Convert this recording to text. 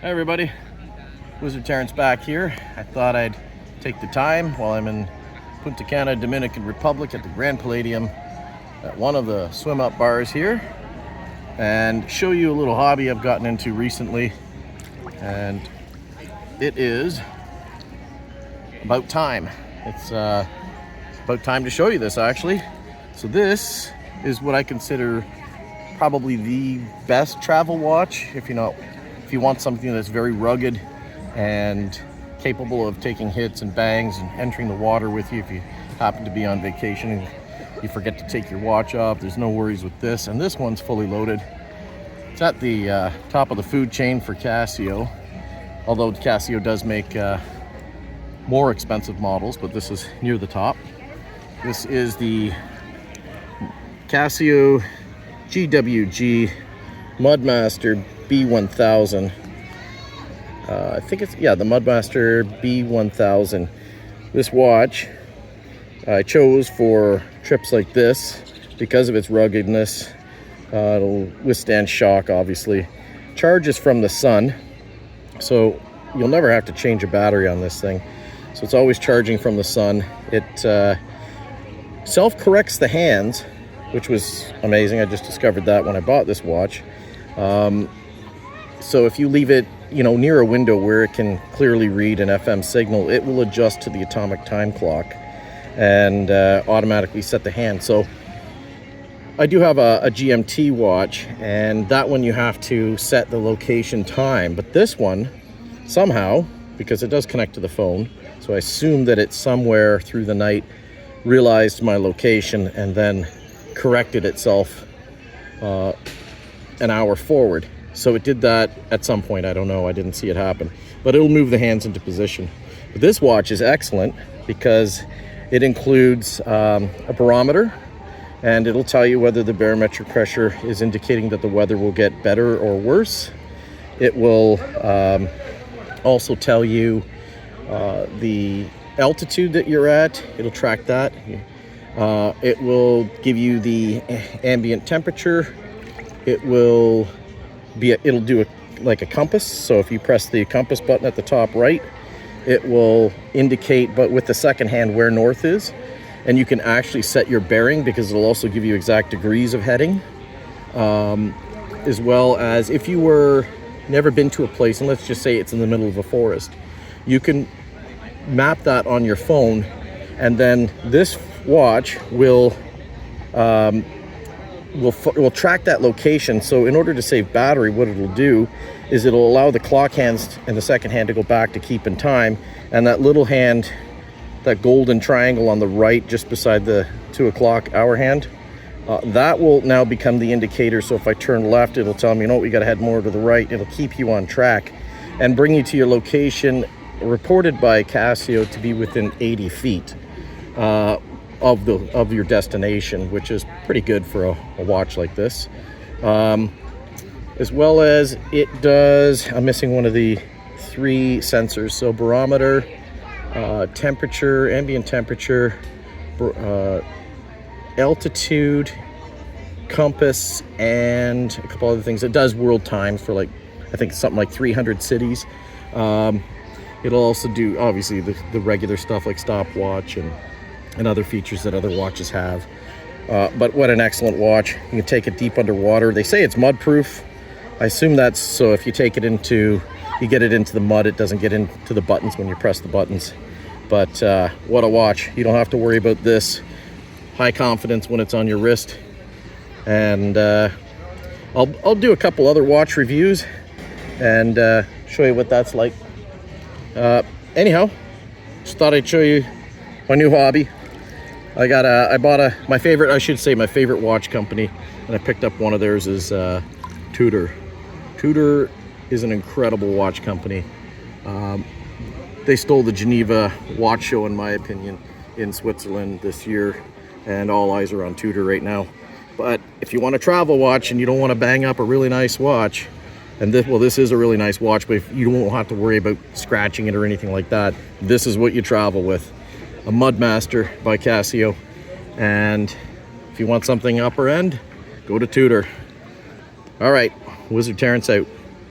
Hi everybody, Wizard Terrence back here. I thought I'd take the time while I'm in Punta Cana, Dominican Republic at the Grand Palladium at one of the swim up bars here and show you a little hobby I've gotten into recently. And it is about time. It's about time to show you this actually. So this is what I consider probably the best travel watch if you want something that's very rugged and capable of taking hits and bangs and entering the water with you if you happen to be on vacation and you forget to take your watch off. There's no worries with this, and this one's fully loaded. It's at the top of the food chain for Casio, although Casio does make more expensive models, but this is near the top. This is the Casio GWG Mudmaster B1000. I think it's, yeah, the Mudmaster B1000. This watch I chose for trips like this because of its ruggedness. It'll withstand shock, obviously. Charges from the sun, so you'll never have to change a battery on this thing. So it's always charging from the sun. It self-corrects the hands, which was amazing. I just discovered that when I bought this watch. So if you leave it, near a window where it can clearly read an FM signal, it will adjust to the atomic time clock and automatically set the hand. So I do have a GMT watch, and that one you have to set the location time. But this one, somehow, because it does connect to the phone, so I assume that it's somewhere through the night, realized my location and then corrected itself an hour forward. So it did that at some point. I don't know. I didn't see it happen. But it'll move the hands into position. But this watch is excellent because it includes a barometer, and it'll tell you whether the barometric pressure is indicating that the weather will get better or worse. It will also tell you the altitude that you're at. It'll track that. It will give you the ambient temperature. It'll do like a compass. So if you press the compass button at the top right, it will indicate, but with the second hand, where north is. And you can actually set your bearing because it'll also give you exact degrees of heading. As well as if you were never been to a place, and let's just say it's in the middle of a forest, you can map that on your phone, and then this watch will track that location. So in order to save battery, what it'll do is it'll allow the clock hands and the second hand to go back to keep in time, and that little hand, that golden triangle on the right just beside the 2 o'clock hour hand, that will now become the indicator. So if I turn left, it'll tell me, we got to head more to the right. It'll keep you on track and bring you to your location, reported by Casio to be within 80 feet of your destination, which is pretty good for a watch like this. As well as it does, I'm missing one of the 3 sensors, so barometer, temperature, ambient temperature, altitude, compass, and a couple other things. It does world time for I think something like 300 cities. It'll also do obviously the regular stuff like stopwatch and other features that other watches have. But what an excellent watch. You can take it deep underwater. They say it's mud proof. I assume that's so if you take it you get it into the mud, it doesn't get into the buttons when you press the buttons. But what a watch. You don't have to worry about this. High confidence when it's on your wrist. And I'll do a couple other watch reviews and show you what that's like. Anyhow, just thought I'd show you my new hobby. I bought my favorite watch company, and I picked up one of theirs is Tudor. Tudor is an incredible watch company. They stole the Geneva watch show, in my opinion, in Switzerland this year, and all eyes are on Tudor right now. But if you want a travel watch and you don't want to bang up a really nice watch, and this is a really nice watch, but if you won't have to worry about scratching it or anything like that, this is what you travel with. A Mudmaster by Casio. And if you want something upper end, go to Tudor. All right, Wizard Terrence out.